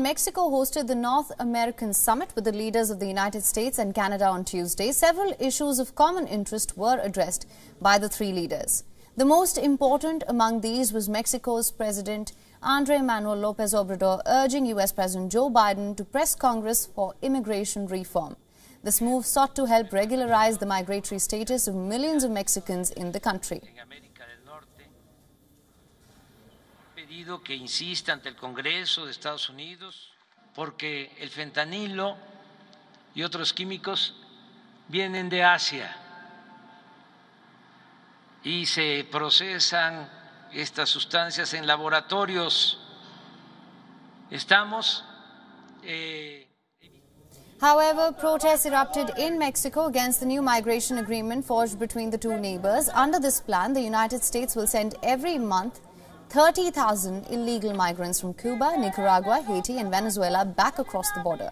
Mexico hosted the North American Summit with the leaders of the United States and Canada on Tuesday. Several issues of common interest were addressed by the three leaders. The most important among these was Mexico's President Andrés Manuel López Obrador urging U.S. President Joe Biden to press Congress for immigration reform. This move sought to help regularize the migratory status of millions of Mexicans in the country. Pedido que insista ante el Congreso de Estados Unidos porque el fentanilo y otros químicos vienen de Asia y se procesan estas sustancias en laboratorios. However, protests erupted in Mexico against the new migration agreement forged between the two neighbors. Under this plan, the United States will send every month 30,000 illegal migrants from Cuba, Nicaragua, Haiti and Venezuela back across the border.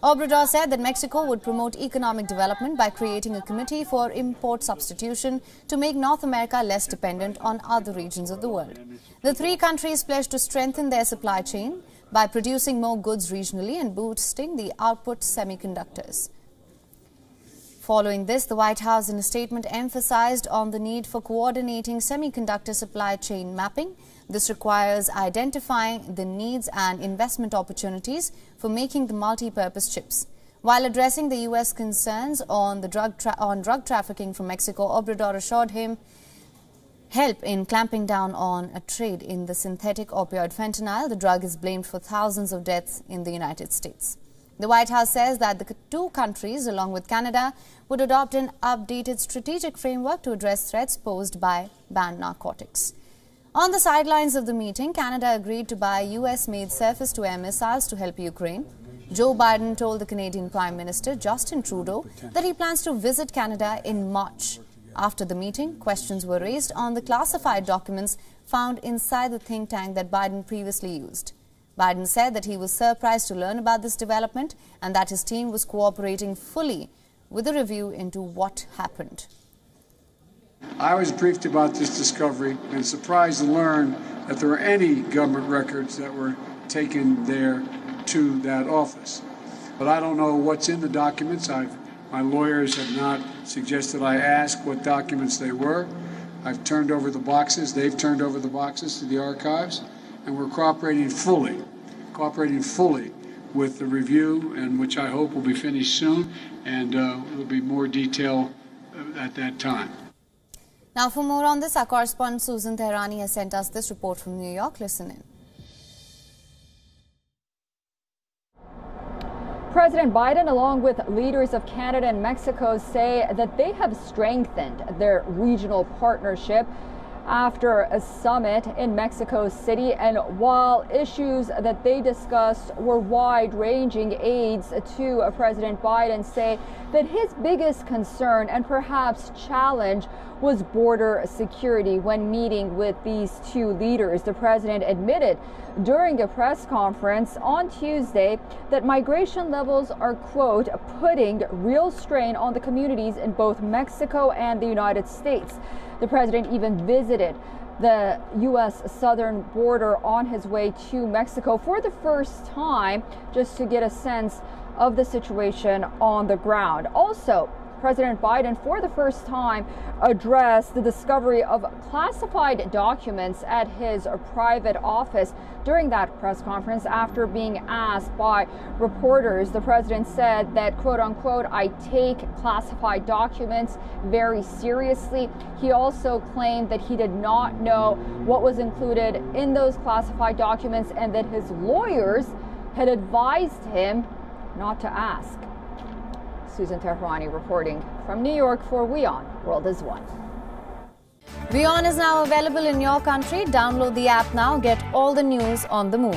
Obrador said that Mexico would promote economic development by creating a committee for import substitution to make North America less dependent on other regions of the world. The three countries pledged to strengthen their supply chain by producing more goods regionally and boosting the output semiconductors. Following this, the White House in a statement emphasized on the need for coordinating semiconductor supply chain mapping. This requires identifying the needs and investment opportunities for making the multi-purpose chips. While addressing the U.S. concerns on drug trafficking from Mexico, Obrador assured him help in clamping down on a trade in the synthetic opioid fentanyl. The drug is blamed for thousands of deaths in the United States. The White House says that the two countries, along with Canada, would adopt an updated strategic framework to address threats posed by banned narcotics. On the sidelines of the meeting, Canada agreed to buy US-made surface-to-air missiles to help Ukraine. Joe Biden told the Canadian Prime Minister Justin Trudeau that he plans to visit Canada in March. After the meeting, questions were raised on the classified documents found inside the think tank that Biden previously used. Biden said that he was surprised to learn about this development and that his team was cooperating fully with a review into what happened. I was briefed about this discovery and surprised to learn that there were any government records that were taken there to that office. But I don't know what's in the documents. My lawyers have not suggested I ask what documents they were. I've turned over the boxes. They've turned over the boxes to the archives. And we're cooperating fully with the review, and which I hope will be finished soon, and there will be more detail at that time. Now, for more on this, our correspondent Susan Tehrani has sent us this report from New York. Listen in. President Biden, along with leaders of Canada and Mexico, say that they have strengthened their regional partnership after a summit in Mexico City, and while issues that they discussed were wide-ranging, aides to President Biden say that his biggest concern and perhaps challenge was border security when meeting with these two leaders. The president admitted during a press conference on Tuesday that migration levels are, quote, putting real strain on the communities in both Mexico and the United States. The president even visited the U.S. southern border on his way to Mexico for the first time, just to get a sense of the situation on the ground. Also, President Biden, for the first time, addressed the discovery of classified documents at his private office. During that press conference, after being asked by reporters, the president said that, quote unquote, I take classified documents very seriously. He also claimed that he did not know what was included in those classified documents and that his lawyers had advised him not to ask. Susan Tehrani reporting from New York for WION World is One. WION is now available in your country. Download the app now. Get all the news on the move.